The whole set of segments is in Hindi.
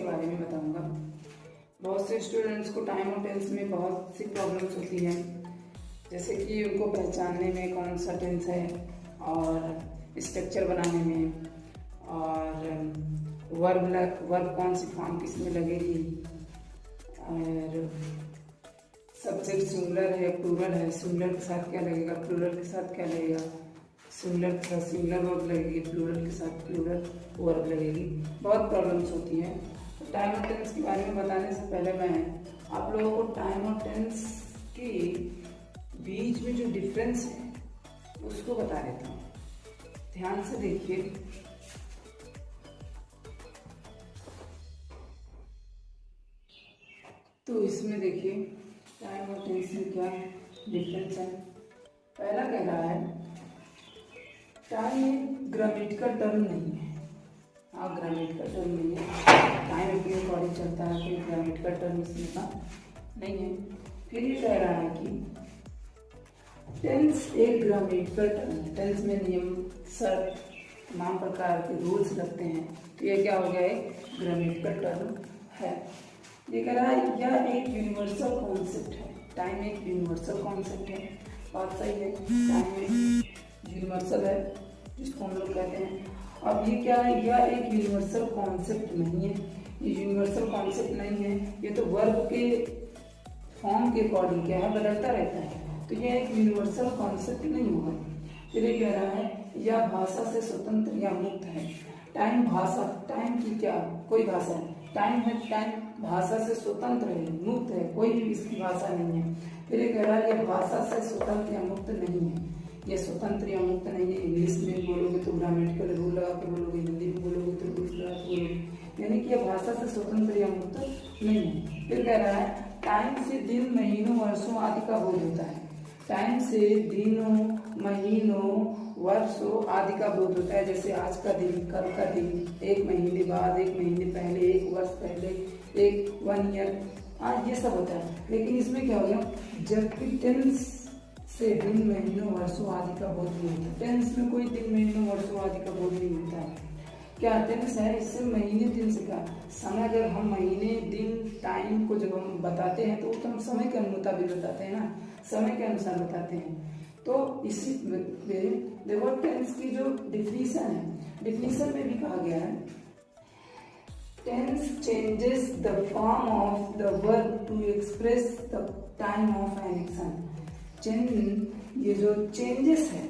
बारे में बताऊंगा। बहुत से स्टूडेंट्स को टाइम और टेंस में बहुत सी प्रॉब्लम्स होती हैं, जैसे कि उनको पहचानने में कौन सा टेंस है, और स्ट्रक्चर बनाने में, और वर्ब कौन सी फॉर्म किस में लगेगी, और सब्जेक्ट सिंगुलर है प्लूरल है, सिंगुलर के साथ क्या लगेगा, प्लूरल के साथ क्या लगेगा, सिंगुलर के साथ सिंगुलर वर्ब लगेगी, प्लूरल के साथ प्लूरल वर्ब लगेगी। बहुत प्रॉब्लम्स होती हैं। तो टाइम और टेंस के बारे में बताने से पहले मैं आप लोगों को टाइम और टेंस के बीच में जो डिफरेंस है उसको बता देता हूँ। ध्यान से देखिए। तो इसमें देखिए टाइम और टेंस में क्या डिफरेंस है। पहला कह रहा है टाइम एक ग्रामेटिकल टर्म नहीं है। हाँ, ग्रामेटिकल टर्म नहीं है, टाइम अपने अकॉर्डिंग चलता है, कोई ग्रामेटिकल टर्म इसमें का नहीं है। फिर ये कह रहा है कि टेंस एक ग्रामेटिकल टर्म है। टेंस में नियम, शर्त, तमाम प्रकार के रूल्स लगते हैं, तो ये क्या हो गया, एक ग्रामेटिकल टर्म है। ये कह रहा है यह एक यूनिवर्सल कॉन्सेप्ट है। टाइम एक यूनिवर्सल कॉन्सेप्ट है, बात सही है। टाइम एक यूनिवर्सल है जिसको हम लोग कहते हैं। अब ये क्या है, यह एक यूनिवर्सल कॉन्सेप्ट नहीं है। ये यूनिवर्सल कॉन्सेप्ट नहीं है, ये तो वर्ब के फॉर्म के अकॉर्डिंग क्या है, बदलता रहता है। तो ये एक यूनिवर्सल कॉन्सेप्ट नहीं होगा। फिर ये कह रहा है यह भाषा से स्वतंत्र या मुक्त है। टाइम भाषा, टाइम की क्या कोई भाषा है, टाइम है, टाइम भाषा से स्वतंत्र है, मुक्त है, कोई भी इसकी भाषा नहीं है। फिर ये कह रहा है यह भाषा से स्वतंत्र या मुक्त नहीं है। ये स्वतंत्र या मुक्त नहीं है। इंग्लिश में बोलोगे तो ग्रामेटिकल रूल लगा के बोलोगे, हिंदी में बोलोगे तो रूल्स लगा के बोलोगे, यानी कि यह भाषा से स्वतंत्र या मुक्त नहीं है। फिर कह रहा है टाइम से दिन, महीनों, वर्षों आदि का बोध होता है। टाइम से दिनों, महीनों, वर्षों आदि का बोध होता है। जैसे आज का दिन, कल का दिन, एक महीने बाद, एक महीने पहले, एक वर्ष पहले, एक 1 ईयर, ये सब होता है। लेकिन इसमें क्या हो गया, जबकि टेंस से दिन, महीनों, वर्षों आदि का बोध नहीं होता। टेंस में कोई दिन, महीनों, वर्षों आदि का बोध नहीं होता है। क्या टेंस है, इससे महीने दिन से क्या समय, जब हम महीने दिन टाइम को जब हम बताते हैं तो हम समय के मुताबिक बताते हैं ना, समय के अनुसार बताते हैं। तो इसी देखो टेंस की जो डिफिनीशन है, डिफिनीशन में भी कहा गया है tense changes the form of the verb to express the time of an action. ये जो चेंजेस है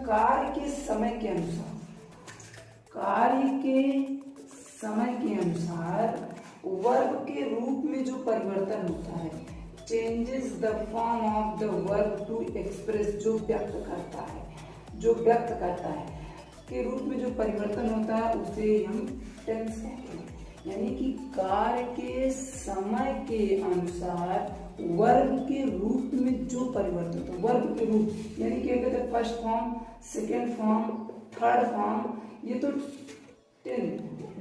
कार्य के समय के अनुसार, कार्य के समय के अनुसार वर्ब के रूप में जो परिवर्तन होता है, changes the form of the verb to express, जो व्यक्त करता है, जो व्यक्त करता है के रूप में जो परिवर्तन होता है उसे हम टेंस कहते हैं। यानी कि कार्य के समय के अनुसार वर्ब के रूप में जो परिवर्तन होता है, वर्ब के रूप, यानी कि कहते हैं first form, second form, third form, ये तो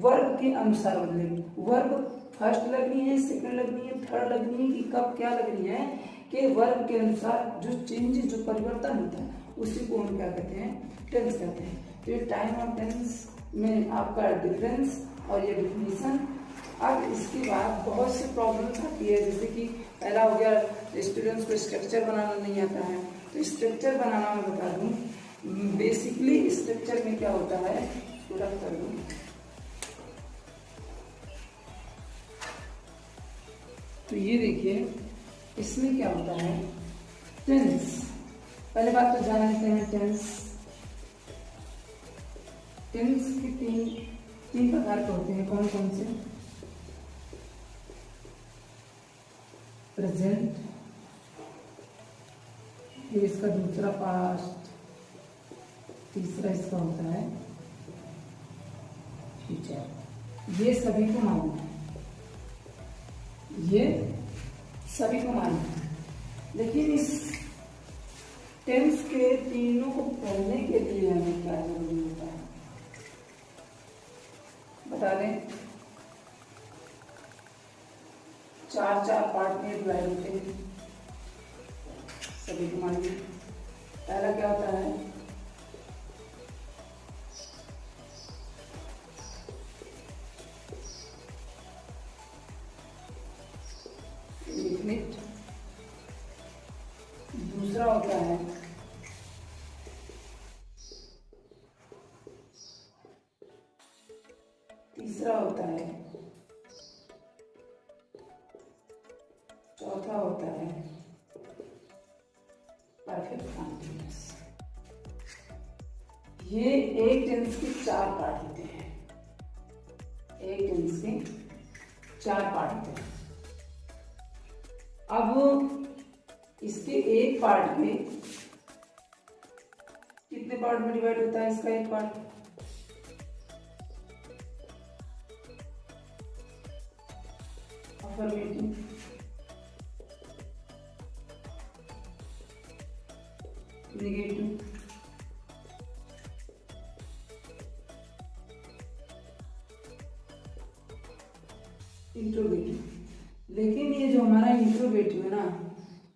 वर्ब के अनुसार बदलेगी। वर्ब फर्स्ट लगनी है, सेकंड लगनी है, थर्ड लगनी है, कि कब क्या लगनी है, कि वर्ब के अनुसार जो चेंजेस, जो परिवर्तन होता है उसी को हम क्या कहते हैं, टेंस कहते हैं। तो ये टाइम और टेंस में आपका डिफरेंस और ये डिफिनीशन। अब इसके बाद बहुत सी प्रॉब्लम्स आती है, जैसे कि पहला हो गया स्टूडेंट्स को स्ट्रक्चर बनाना नहीं आता है। तो स्ट्रक्चर बनाना मैं बता दूं, बेसिकली स्ट्रक्चर में क्या होता है, पूरा कर दूं। तो ये देखिए इसमें क्या होता है, टेंस, पहले बात तो जान लेते हैं टेंस। टेंस के तीन प्रकार के होते हैं, कौन कौन से, प्रेजेंट, फिर इसका दूसरा पास्ट, तीसरा इसका होता है फ्यूचर। ये सभी को मालूम है, ये सभी को मालूम है। लेकिन इस टेंस के तीनों को पढ़ने के लिए हमें क्या जरूरी होता है, बता दें। 4 पार्ट में डिवाइड होते हैं, सभी को मालूम है। पहला क्या होता है, चौथा होता है परफेक्ट कंटिन्यूअस। ये एक टेंस के 4 पार्ट होते हैं, एक टेंस के 4 पार्ट होते हैं। अब इसके एक पार्ट में कितने पार्ट में डिवाइड होता है इसका एक पार्ट? Affirmative, negative, interrogative. लेकिन ये जो हमारा इंट्रोगेटिव है ना,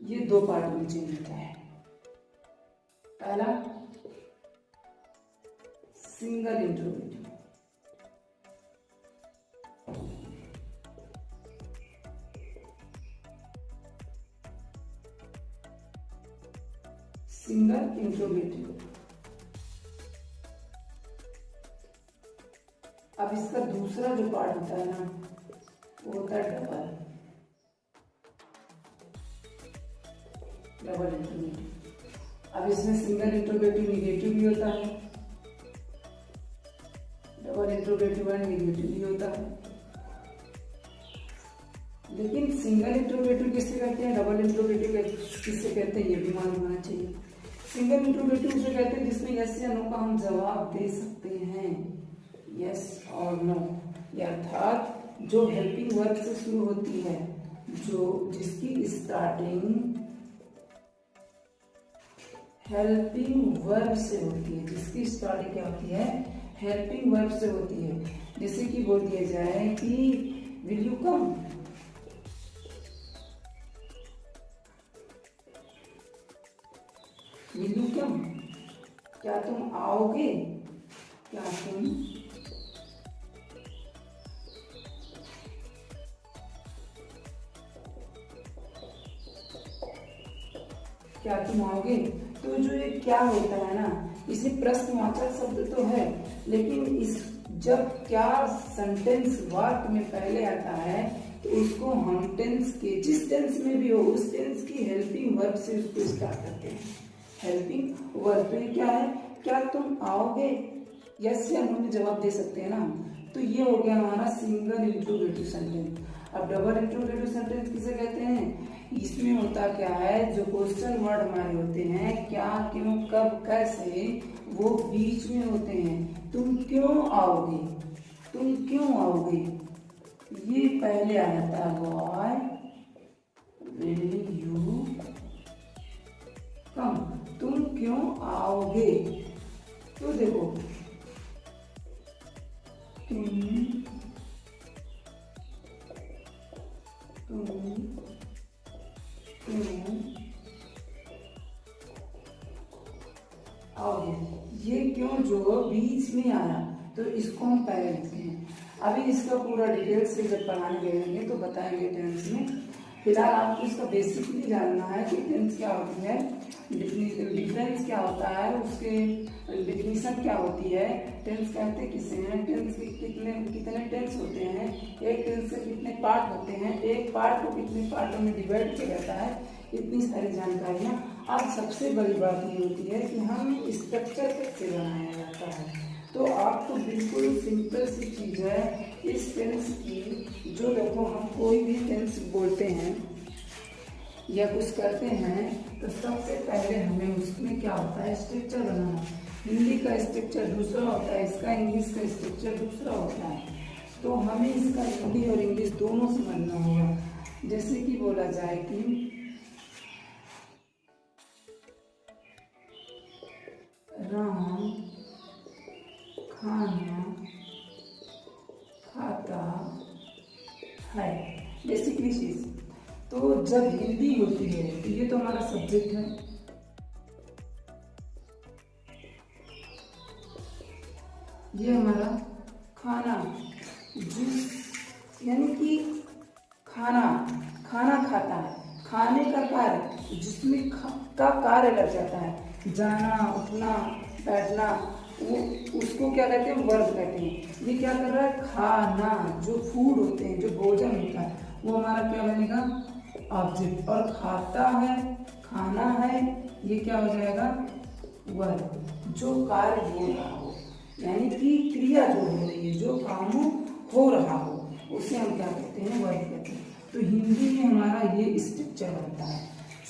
ये 2 पार्ट में चेंज होता है। पहला सिंगल इंट्रोगेटिव, सिंगल इंट्रोगेटिव। अब इसका दूसरा जो पार्ट होता है ना, वो होता है डबल इंट्रोगेटिव। अब इसमें सिंगल इंट्रोगेटिव निगेटिव भी होता है, डबल इंट्रोगेटिव एंड निगेटिव भी होता है। लेकिन सिंगल इंट्रोगेटिव किससे कहते हैं, डबल इंट्रोगेटिव किससे कहते हैं, ये भी मालूम होना चाहिए। सिंगल इंट्रोगेटिव उसे कहते हैं जिसमें यस या नो का हम जवाब दे सकते हैं, यस और नो। अर्थात जो हेल्पिंग वर्ब से शुरू होती है, जो जिसकी स्टार्टिंग हेल्पिंग वर्ब से होती है, जिसकी स्टार्टिंग क्या होती है, हेल्पिंग वर्ब से होती है। जैसे कि बोल दिया जाए कि will you come, will you come, क्या तुम आओगे, क्या तुम आओगे। तो जो ये क्या होता है ना, इसे प्रश्नवाचक शब्द तो है, लेकिन इस जब क्या सेंटेंस वाक्य में पहले आता है तो उसको हम टेंस के जिस टेंस में भी हो उस टेंस की हेल्पिंग वर्ब से उसको स्टार्ट करते हैं। हेल्पिंग वर्ब पे क्या है, क्या तुम आओगे, यस या नो में जवाब दे सकते हैं ना। तो ये हो गया हमारा सिंगल इंट्रोगेटिव सेंटेंस। अब डबल इंट्रोगेटिव सेंटेंस किसे कहते हैं, इसमें होता क्या है, जो क्वेश्चन वर्ड हमारे होते हैं क्या, क्यों, कब, कैसे, वो बीच में होते हैं। तुम क्यों आओगे, तुम क्यों आओगे, ये पहले आ जाता है। व्हाई विल यू कम, तुम क्यों आओगे। तो देखो तुम आओगे, ये क्यों जो बीच में आया तो इसको हम पहले लिखते हैं। अभी इसका पूरा डिटेल से जब पढ़ाने लगेंगे तो बताएंगे टेंस में। फिलहाल आपको इसका बेसिकली जानना है कि टेंस क्या होती है, डिफरेंस क्या होता है, उसके डिफिनीशन क्या होती है, टेंस कहते किसे हैं, टेंस के कितने टेंस होते हैं, एक टेंस से कितने पार्ट होते हैं, एक पार्ट को कितने पार्टों में डिवाइड किया जाता है, इतनी सारी जानकारियाँ। अब सबसे बड़ी बात ये होती है कि हम स्ट्रक्चर कैसे बनाया जाता है। तो आपको बिल्कुल सिंपल सी चीज़ है इस टेंस की, जो देखो हम कोई भी टेंस बोलते हैं या कुछ करते हैं तो सबसे पहले हमें उसमें क्या होता है, स्ट्रक्चर बनाना। हिंदी का स्ट्रक्चर दूसरा होता है, इसका इंग्लिश का स्ट्रक्चर दूसरा होता है। तो हमें इसका हिंदी और इंग्लिश दोनों समझना होगा। जैसे कि बोला जाए कि राम खाना खाता है, बेसिकली चीज। तो जब हिंदी होती है तो ये तो हमारा सब्जेक्ट है, ये हमारा खाना, जिस यानी कि खाना खाता है, खाने का कार्य जिसमें का कार्य लग जाता है, जाना, उठना, बैठना, वो उसको क्या कहते हैं, वर्ब कहते हैं। ये क्या कर रहा है, खाना, जो फूड होते हैं, जो भोजन होता है वो हमारा क्या बनेगा, ऑब्जेक्ट, और खाता है, खाना है, ये क्या हो जाएगा वर्ब। जो कार्य हो रहा हो, यानी कि क्रिया जो हो रही है, जो काम हो रहा हो, उसे हम क्या कहते हैं वर्ब कहते हैं। तो हिंदी में हमारा ये स्ट्रक्चर बनता है,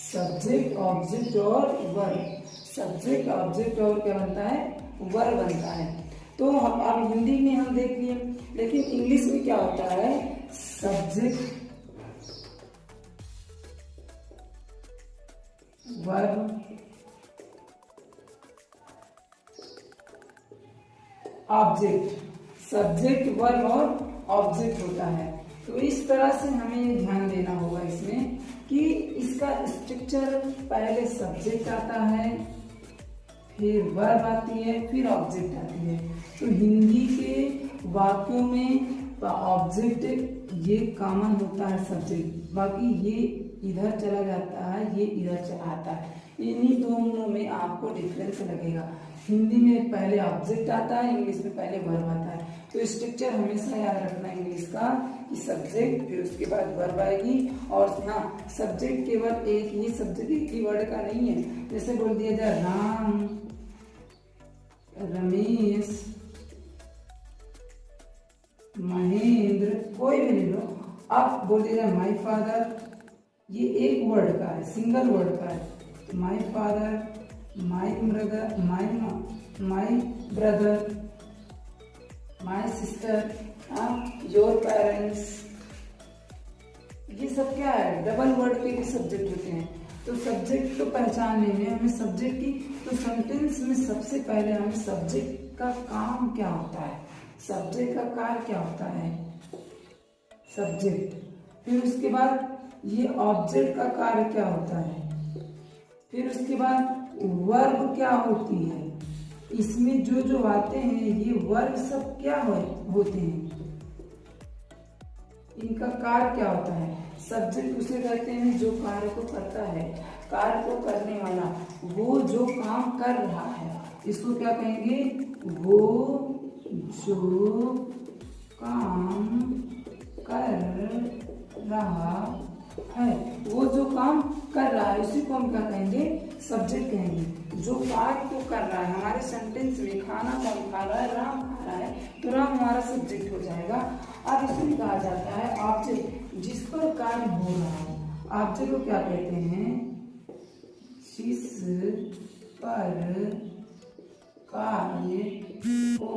सब्जेक्ट ऑब्जेक्ट और वर्ब। सब्जेक्ट ऑब्जेक्ट और क्या बनता है वर्ब बनता है। तो अब हिंदी में हम देख लिए, लेकिन इंग्लिश में क्या होता है subject verb object, subject verb और ऑब्जेक्ट होता है। तो इस तरह से हमें ये ध्यान देना होगा इसमें कि इसका स्ट्रक्चर पहले सब्जेक्ट आता है, फिर वर्ब आती है, फिर ऑब्जेक्ट आती है। तो हिंदी के वाक्यों में ऑब्जेक्ट ये कॉमन होता है सब्जेक्ट, बाकी ये इधर चला जाता है, ये इधर चला आता है। इन्हीं दोनों में आपको डिफरेंस लगेगा। हिंदी में पहले ऑब्जेक्ट आता है, इंग्लिश में पहले वर्ब आता है। तो स्ट्रक्चर हमेशा याद रखना इंग्लिश का कि सब्जेक्ट, फिर उसके बाद वर्ब आएगी। और हाँ, सब्जेक्ट केवल एक ही सब्जेक्ट, एक ही वर्ड का नहीं है। जैसे बोल दिया जाए राम, रमेश, महेंद्र, कोई भी ले लो। अब बोल दिया जाए माई फादर, ये एक वर्ड का है, सिंगल वर्ड का है। My father, my brother, my sister, your parents, ये सब क्या है डबल वर्ड के भी सब्जेक्ट होते हैं। तो सब्जेक्ट को पहचानने में हमें सब्जेक्ट की, तो सेंटेंस में सबसे पहले हमें सब्जेक्ट का काम क्या होता है, सब्जेक्ट का कार्य क्या होता है सब्जेक्ट, फिर उसके बाद ये ऑब्जेक्ट का कार्य क्या होता है, फिर उसके बाद वर्ब क्या होती है, इसमें जो जो आते हैं ये वर्ब सब क्या होते हैं, इनका कार्य क्या होता है। सब्जेक्ट उसे कहते हैं जो कार्य को करता है, कार्य को करने वाला, वो जो काम कर रहा है, इसको क्या कहेंगे, वो जो काम कर रहा है, वो जो काम कर रहा है उसी को हम क्या कहेंगे सब्जेक्ट कहेंगे। जो कार्य को कर रहा है, हमारे सेंटेंस में खाना कौन खा रहा है, राम खा रहा है, तो राम हमारा सब्जेक्ट हो जाएगा। अब इसमें कहा जाता है ऑब्जेक्ट, जिस पर कार्य हो रहा है, ऑब्जेक्ट को क्या कहते हैं, जिस पर कार्य हो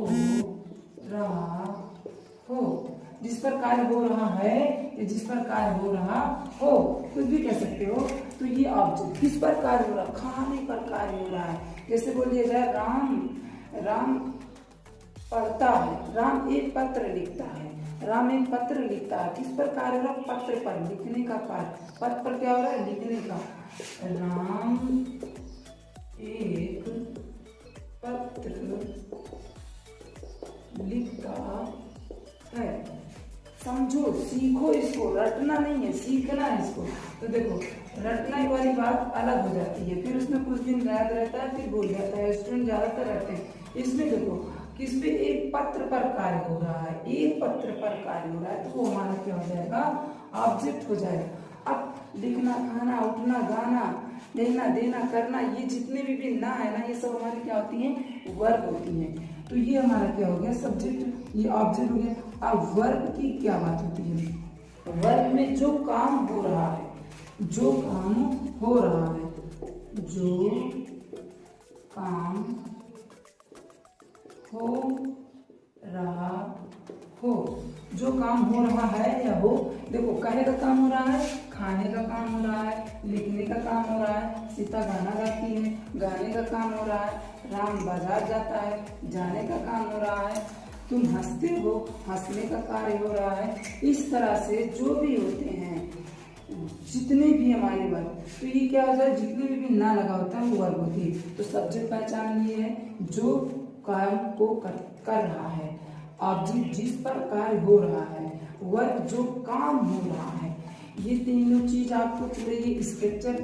रहा हो, जिस पर कार्य हो रहा है या जिस पर कार्य हो रहा हो, कुछ भी कह सकते हो। तो ये ऑब्जेक्ट किस पर कार्य हो रहा है, खाने पर कार्य हो रहा है। जैसे बोल दिया जाए राम पढ़ता है, राम एक पत्र लिखता है, राम एक पत्र लिखता है, किस पर कार्य हो रहा है, पत्र पर, लिखने का कार्य, पत्र पर क्या हो रहा है, लिखने का। राम एक पत्र लिखता है, समझो, सीखो इसको, रटना नहीं है, सीखना है इसको। तो देखो रटने वाली बात अलग हो जाती है, फिर उसमें कुछ दिन याद रहता है, फिर भूल जाता है, स्टूडेंट ज्यादातर रटते हैं। इसमें देखो किस पे, एक पत्र पर कार्य हो रहा है, एक पत्र पर कार्य हो रहा है, तो वो हमारा क्या हो जाएगा, ऑब्जेक्ट हो जाएगा। अब लिखना, खाना, उठना, गाना, लेना, देना, करना, ये जितने भी ना है ना, ये सब हमारी क्या होती हैं, वर्ब होती हैं। तो ये हमारा क्या हो गया सब्जेक्ट, ये ऑब्जेक्ट हो गया। अब वर्ब की क्या बात होती है, वर्ब में जो काम हो रहा है, जो काम हो रहा है, जो काम हो रहा हो, जो काम हो रहा है या हो। देखो कहे का काम हो रहा है, खाने का काम हो रहा है, लिखने का काम हो रहा है, सीता गाना गाती है, गाने का काम हो रहा है, राम बाजार जाता है, जाने का काम हो रहा है, तुम हंसते हो, हंसने का कार्य हो रहा है। इस तरह से जो भी होते हैं, जितने भी हमारे वर्ब, तो ये क्या होता है, जितने भी ना लगा होता है वो वर्ब होती है। तो सब्जेक्ट पहचान लिए है, जो काम को कर रहा है, ऑब्जेक्ट जिस पर कार्य हो रहा है, वर्ब जो काम हो रहा है। ये तीनों चीज आपको पूरे ये स्ट्रक्चर,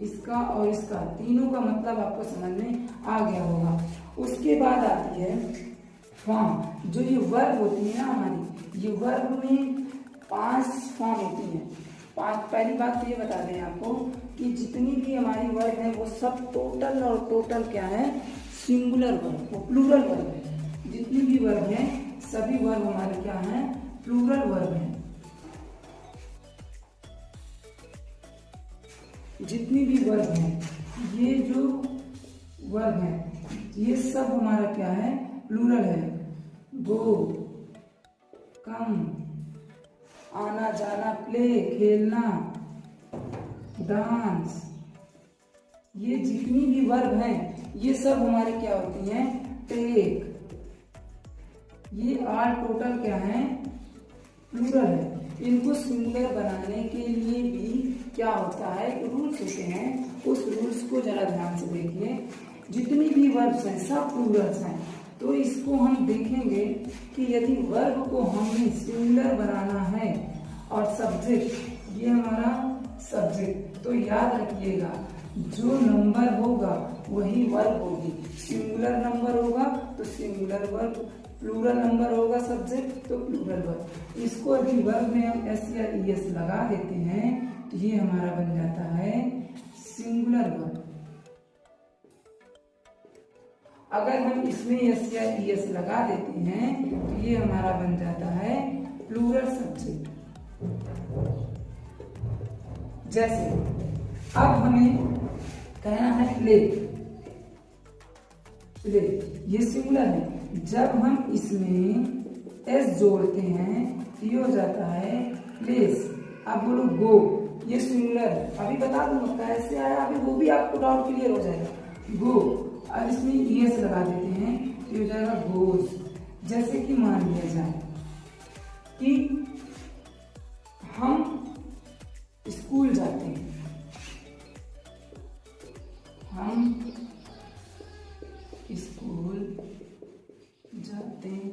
इसका और इसका तीनों का मतलब आपको समझ में आ गया होगा। उसके बाद आती है फॉर्म, जो ये वर्ब होती है ना हमारी, ये वर्ब में 5 फॉर्म होती हैं। पहली बात तो ये बता दें आपको कि जितनी भी हमारी वर्ब है वो सब टोटल और टोटल क्या है, सिंगुलर वर्ब, वो प्लूरल वर्ब है। जितनी भी वर्ब है सभी वर्ब हमारे क्या है, प्लूरल वर्ब है। जितनी भी वर्ब है, ये जो वर्ब है ये सब हमारा क्या है, प्लूरल है। गो, कम, आना जाना, प्ले खेलना, डांस, ये जितनी भी वर्ब हैं ये सब हमारे क्या होती हैं, टेक। ये आल टोटल क्या है, प्लूरल है। इनको सिंगुलर बनाने के लिए भी क्या होता है, रूल्स होते हैं। उस रूल्स को जरा ध्यान से देखिए। जितनी भी वर्ब्स हैं सब प्लूरल्स हैं, तो इसको हम देखेंगे कि यदि वर्ब को हमें सिंगुलर बनाना है और सब्जेक्ट, ये हमारा सब्जेक्ट, तो याद रखिएगा जो नंबर होगा वही वर्ब होगी। सिंगुलर नंबर होगा तो सिंगुलर वर्ब, प्लूरल नंबर होगा सब्जेक्ट तो प्लूरल वर्ब। इसको यदि वर्ब में हम एस या ईएस लगा देते हैं तो ये हमारा बन जाता है सिंगुलर वर्ब। अगर हम इसमें एस या ईएस लगा देते हैं तो ये हमारा बन जाता है प्लूरल सब्जेक्ट। जैसे अब हमें कहना है प्ले, प्ले ये सिंगुलर है। जब हम इसमें एस जोड़ते हैं तो ये हो जाता है प्लेस। अब बोलो गो, ये सिंगुलर है। अभी बता दूंगा कैसे आया, अभी वो भी आपको डाउट क्लियर हो जाएगा। गो, अब इसमें ईएस लगा देते हैं तो ये हो जाएगा गोज। जैसे कि मान लिया जाए कि हम स्कूल जाते हैं, हम स्कूल जाते हैं,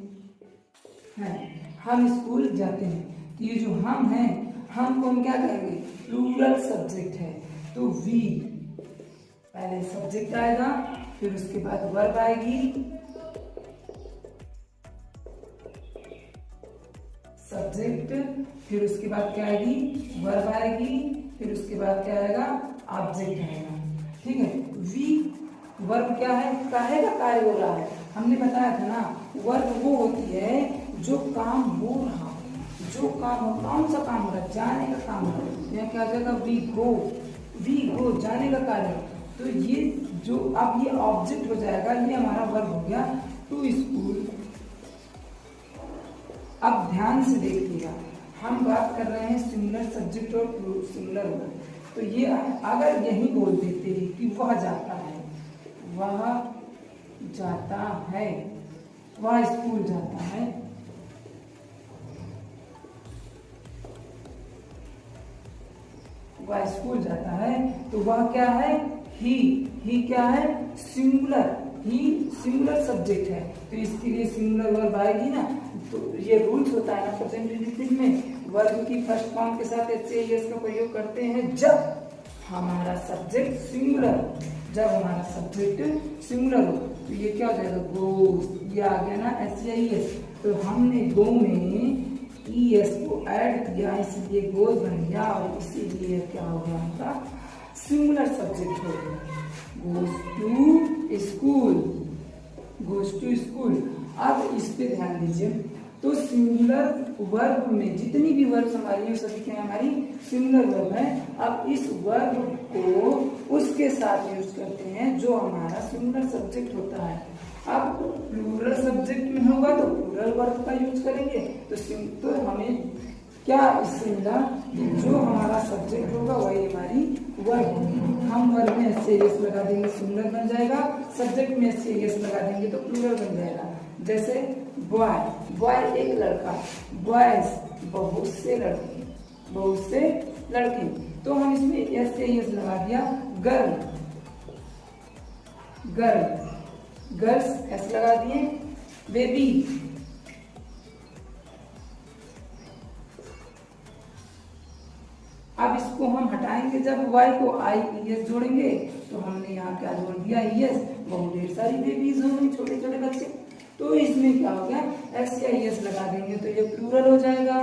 हम स्कूल जाते हैं। तो ये जो हम हैं, हम को हम क्या कहेंगे, प्लूरल सब्जेक्ट है तो वी, पहले सब्जेक्ट आएगा फिर उसके बाद वर्ब आएगी, सब्जेक्ट, फिर उसके बाद क्या आएगी, वर्ब आएगी, फिर उसके बाद क्या आएगा, ऑब्जेक्ट आएगा। ठीक है। वी वर्ब क्या है, काहे का कार्य हो रहा है, हमने बताया था ना। वर्ब वो होती है जो काम हो रहा है, जो काम हो, कौन सा काम हो रहा है, जाने का काम हो रहा है। यहाँ क्या आ जाएगा, वी गो, वी गो जाने का कार्य। तो ये जो अब ये ऑब्जेक्ट हो जाएगा, ये हमारा वर्ब हो गया टू स्कूल। अब ध्यान से देखिएगा, हम बात कर रहे हैं सिंगुलर सब्जेक्ट और सिंगुलर वर्ब। तो ये अगर यही बोल देते कि वह जाता है, वह जाता है, वह स्कूल जाता है, वह स्कूल जाता है, तो वह क्या है, ही क्या है, सिंगुलर, ही सिंगुलर सब्जेक्ट है तो इसके लिए सिंगुलर वर्ब आएगी ना। तो ये रूल्स होता है ना प्रेजेंट इंडेफिनिट में, वर्ब की फर्स्ट फॉर्म के साथ एस से एस का प्रयोग करते हैं जब हमारा सब्जेक्ट सिंगुलर, जब हमारा सब्जेक्ट सिंगुलर हो। तो ये क्या हो जाएगा, गोस, ये आ गया ना एस या ईएस। तो हमने गो में ईएस को ऐड किया इसलिए गोस बन गया और इसीलिए क्या हो गया, हमारा सिंगुलर सब्जेक्ट हो गया, goes to school, goes to school. अब इस पे ध्यान दीजिए, तो सिंगुलर वर्ब में जितनी भी वर्ब हमारी है सभी क्या हमारी सिंगुलर वर्ब है। अब इस वर्ब को उसके साथ यूज करते हैं जो हमारा सिंगुलर सब्जेक्ट होता है। अब प्लूरल सब्जेक्ट में होगा तो प्लूरल वर्ब का यूज करेंगे। तो हमें क्या इससे मिला, जो हमारा सब्जेक्ट होगा वही हमारी वर्ब होगी। हम वर्ब में एस एस लगा देंगे सिंगुलर बन जाएगा, सब्जेक्ट में एस एस लगा देंगे तो प्लूरल बन जाएगा। जैसे बॉय, बॉय एक लड़का, बॉयज बहुत से लड़के, बहुत से लड़के। तो हम इसमें एस से एस लगा दिया, गर्ल, गर्ल, गर्ल्स एस लगा दिए, बेबी, अब इसको हम हटाएंगे जब वाई को आई ईएस जोड़ेंगे तो हमने यहाँ क्या जोड़ दिया, ईएस, बहुत ढेर सारी बेबीज हो गई, छोटे छोटे बच्चे। तो इसमें क्या हो गया, एस या ईएस लगा देंगे तो ये प्लूरल हो जाएगा।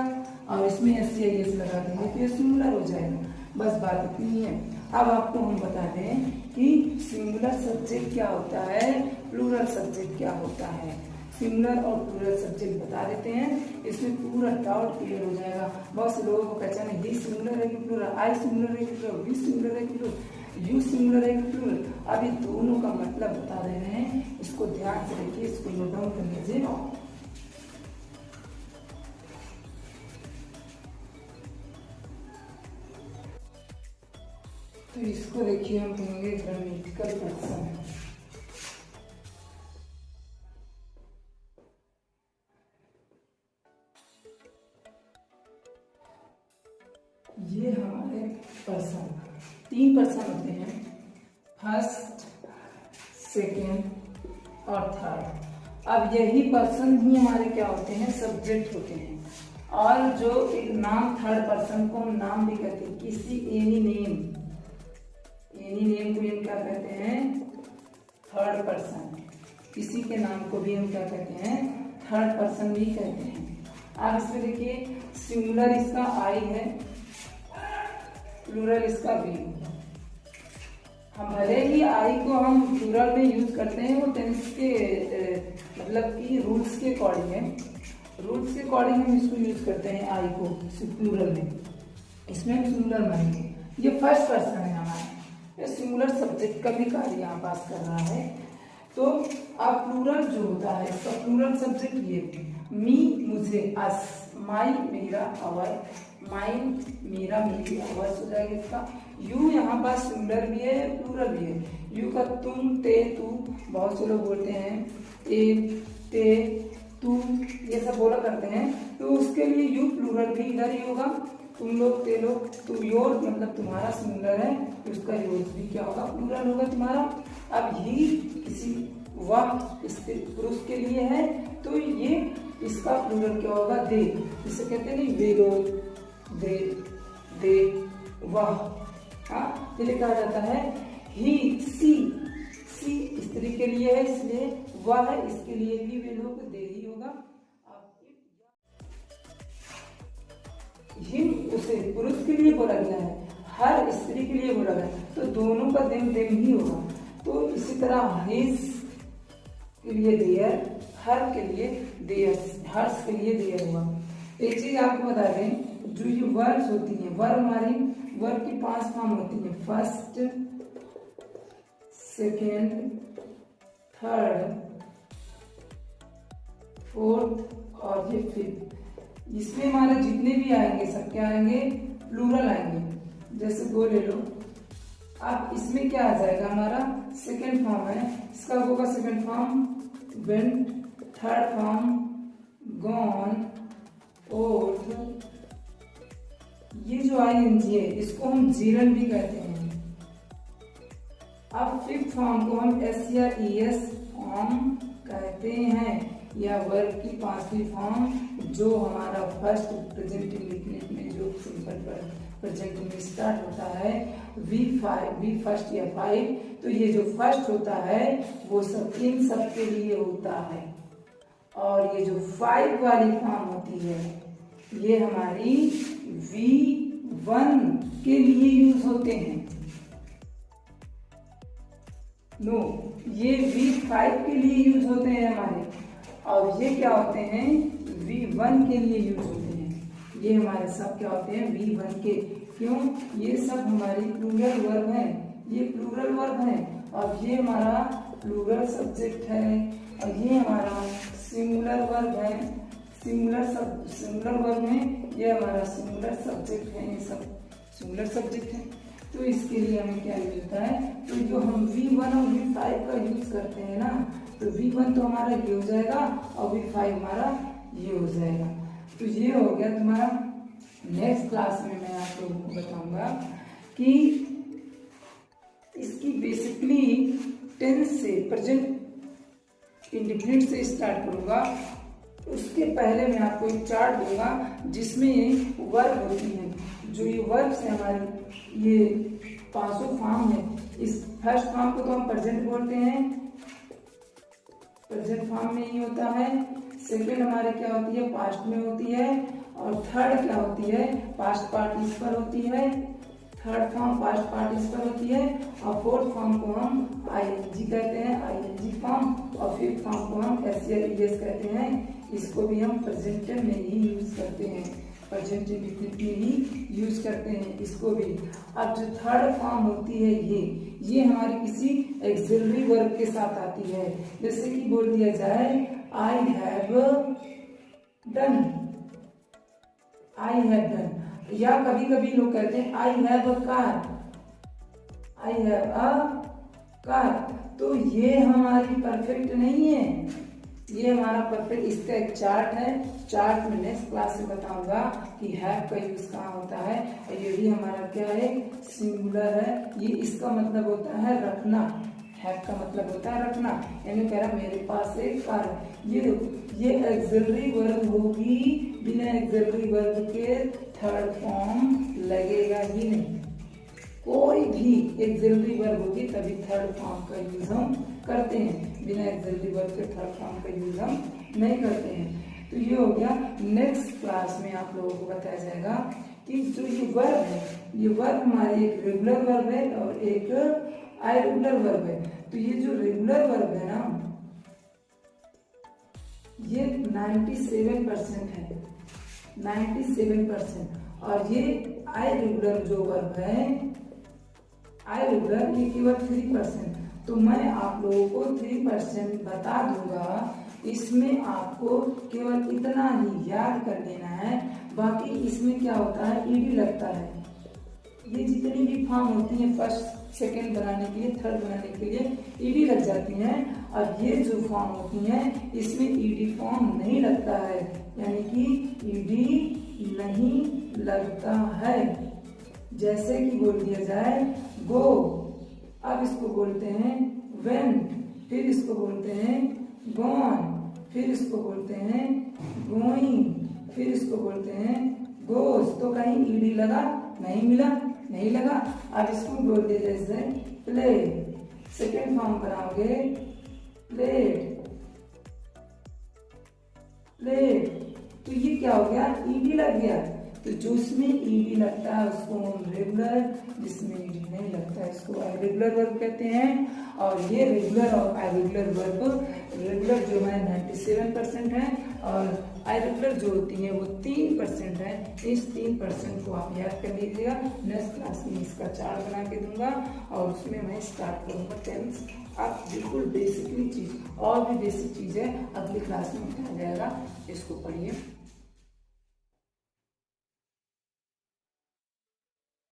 और इसमें SCIS लगा देंगे तो ये सिंगुलर हो जाएगा। बस बात इतनी है। अब आपको हम बता दें कि सिंगुलर सब्जेक्ट क्या होता है, प्लूरल सब्जेक्ट क्या होता है। सिंगुलर और प्लूरल सब्जेक्ट बता देते हैं, इसमें पूरा डाउट क्लियर हो जाएगा। बहुत से लोगों को पहचान है, ये सिंगुलर है कि प्लूरल, आई सिंगुलर है कि प्लूरल, वी सिंगुलर है कि प्लूरल, यू सिंगुलर है कि प्लूरल। अब ये दोनों का मतलब बता दे रहे हैं, इसको ध्यान से देखिए, इसको नोट डाउन कर लीजिए। तो इसको देखिए, हम कहेंगे ग्रामेटिकल पर्सन। ये हमारे पर्सन, 3 पर्सन होते हैं, फर्स्ट, सेकेंड और थर्ड। अब यही पर्सन ही हमारे क्या होते हैं, सब्जेक्ट होते हैं। और जो एक नाम, थर्ड पर्सन को हम नाम भी कहते हैं, किसी एनी नेम को हम क्या कहते हैं, थर्ड पर्सन। किसी के नाम को भी हम क्या कहते हैं, थर्ड पर्सन भी कहते हैं। आप इसमें देखिए, सिंगुलर इसका आई है, प्लूरल इसका वी। हम भले ही आई को हम प्लूरल में यूज करते हैं, वो टेंस के मतलब कि रूल्स के अकॉर्डिंग है, रूल्स के अकॉर्डिंग हम इसको यूज करते हैं आई को प्लूरल में, इसमें हम सिंगुलर मानेंगे। ये फर्स्ट पर्सन है हमारा, ये सिंगुलर सब्जेक्ट का भी कार्य यहाँ पास कर रहा है। तो अब प्लूरल जो होता है, इसका प्लूरल सब्जेक्ट ये, मी मुझे, अस, माई मेरा, अवर, माइन मेरा, मेरी, अवर्स हो जाएगा इसका। यू यहाँ पास सिंगुलर भी है, प्लूरल भी है। यू का तुम, ते, तू, बहुत से लोग बोलते हैं ए, ते, तू, ये सब बोला करते हैं, तो उसके लिए यू प्लूरल भी इधर ही होगा। तुम लोग, ते लोग, तो योर मतलब तुम्हारा सिंगुलर है, तो उसका योर भी क्या होगा, प्लूरल होगा तुम्हारा। अब ही किसी वह पुरुष के लिए है, तो ये इसका प्लूरल क्या होगा, दे। इसे कहते हैं नहीं, वे लोग, दे, वह। हाँ, ये कहा जाता है ही, सी स्त्री के लिए है, इसलिए वह है, इसके लिए भी वे लोग, दे ही होगा। हिम उसे पुरुष के लिए बोला गया है, हर स्त्री के लिए बोला गया है, तो दोनों का देम ही होगा। तो इसी तरह हिज के लिए देयर, हर के लिए देयर, हर्ष के लिए देयर होगा। एक चीज आपको बता दें, जो ये वर्ब्स होती हैं, वर्ब हमारी वर्ब की 5 फॉर्म होती है, फर्स्ट, सेकेंड, थर्ड, फोर्थ और ये फिफ्थ। इसमें हमारे जितने भी आएंगे सब क्या आएंगे, प्लूरल आएंगे। जैसे गो ले लो, अब इसमें क्या आ जाएगा, हमारा सेकेंड फॉर्म है, इसका होगा second form went, third form gone, fourth ये जो आईएनजी है इसको हम जीरन भी कहते हैं। अब फिफ्थ फॉर्म को हम एस या ईएस फॉर्म कहते हैं, या वर्ब की 5वीं फॉर्म, जो हमारा फर्स्ट प्रेजेंट इंडिफिनिट में जो सिंपल प्रेजेंट में स्टार्ट होता है, वी फर्स्ट या 5। तो ये जो फर्स्ट होता है वो सब इन सब के लिए होता है, और ये जो 5 वाली फॉर्म होती है ये हमारी V1 के लिए यूज होते हैं। नो, ये V5 के लिए यूज होते हैं हमारे, और ये क्या होते हैं, V1 के लिए यूज होते हैं। ये हमारे सब क्या होते हैं, V1 के। क्यों, ये सब हमारी प्लूरल वर्ब है, ये प्लूरल वर्ब है, और ये हमारा प्लूरल सब्जेक्ट है, और ये हमारा सिंगुलर वर्ब है। सिंगुलर वर्ब में ये हमारा सिंगुलर सब्जेक्ट है, ये सब सिंगुलर सब्जेक्ट है। तो इसके लिए हमें क्या यूज होता है, तो जो हम V1 और V5 का यूज करते हैं ना, तो V1 तो हमारा ये हो जाएगा और V5 हमारा ये हो जाएगा। तो ये हो गया तुम्हारा। नेक्स्ट क्लास में मैं आप लोगों को बताऊंगा कि इसकी बेसिकली टेंस से, प्रेजेंट इंडिफिनिट से स्टार्ट करूंगा। उसके पहले मैं आपको एक चार्ट दूंगा जिसमें वर्ब होती है, जो ये वर्ब से हमारी ये 500 फॉर्म है। इस फर्स्ट फॉर्म को तो हम प्रेजेंट बोलते हैं, प्रेजेंट फॉर्म में ही होता है। सेकंड हमारे क्या होती है, पास्ट में होती है। और थर्ड क्या होती है, पास्ट पार्टिसिपल होती है। थर्ड फॉर्म पास्ट पार्टिसिपल होती है। और फोर्थ फॉर्म को हम आईएनजी कहते हैं, आईएनजी फॉर्म। और फिफ्थ फॉर्म को हम एसईएस कहते हैं। इसको भी हम प्रेजेंट में ही यूज करते हैं, प्रेजेंट इंडेफिनिट में ही यूज करते हैं इसको भी। अब जो थर्ड फॉर्म होती है ये हमारी किसी एक्सिलरी वर्ब के साथ आती है। जैसे कि बोल दिया जाए I have done, I have done. या कभी कभी लोग कहते हैं I have a car, I have a car. तो ये हमारी परफेक्ट नहीं है, ये हमारा परफेक्ट। इसका एक चार्ट है, चार्ट में नेक्स्ट क्लास में बताऊंगा कि हैव का यूज कहाँ होता है। और ये भी हमारा क्या है, सिंगुलर है। ये इसका मतलब होता है रखना, हैव का मतलब होता है रखना। यानी कह रहा मेरे पास एक कार है। ये एक्सिलरी वर्ब होगी, बिना एक्सिलरी वर्ब के थर्ड फॉर्म लगेगा ही नहीं। कोई भी एक्सिलरी वर्ब होगी तभी थर्ड फॉर्म का यूज हम करते हैं, बिना एक्सिलरी वर्ब के थर्ड फॉर्म का यूज हम नहीं करते हैं। तो ये हो गया। नेक्स्ट क्लास में आप लोगों को बताया जाएगा कि जो ये वर्ब है, ये वर्ब हमारी एक रेगुलर वर्ब है और एक आयरेगुलर वर्ब है। तो ये जो रेगुलर वर्ब है ना, ये 97% है, 97%। और ये आयरेगुलर जो वर्ब है, आयरेगुलर, ये केवल 3%। तो मैं आप लोगों को 3% बता दूंगा। इसमें आपको केवल इतना ही याद कर लेना है। बाकी इसमें क्या होता है, ईडी लगता है। ये जितनी भी फॉर्म होती है फर्स्ट सेकंड बनाने के लिए, थर्ड बनाने के लिए ईडी लग जाती हैं। और ये जो फॉर्म होती हैं इसमें ईडी फॉर्म नहीं लगता है, यानी कि ईडी नहीं लगता है। जैसे कि बोल दिया जाए गो, अब इसको बोलते हैं वेंट, फिर इसको बोलते हैं गॉन, फिर इसको बोलते हैं गोइंग, फिर इसको बोलते हैं गोस। तो कहीं ईडी लगा, नहीं मिला, नहीं लगा। अब इसको बोल दिया जैसे प्ले, सेकेंड फॉर्म बनाओगे प्लेट, प्लेट। तो ये क्या हो गया, ईडी लग गया। तो जो इसमें ईडी लगता है उसको हम रेगुलर, जिसमें ईडी नहीं लगता है इसको आयरेगुलर वर्ब कहते हैं। और ये रेगुलर और आयरेगुलर वर्ब, रेगुलर जो है 97% है और आयरेगुलर जो होती है वो 3% है। इस 3% को आप याद कर लीजिएगा। नेक्स्ट क्लास में इसका चार्ट बना के दूंगा और उसमें मैं स्टार्ट करूंगा टेंस। आप बिल्कुल बेसिकली चीज, और भी बेसिक चीज है अगली क्लास में बताया जाएगा, इसको पढ़िए।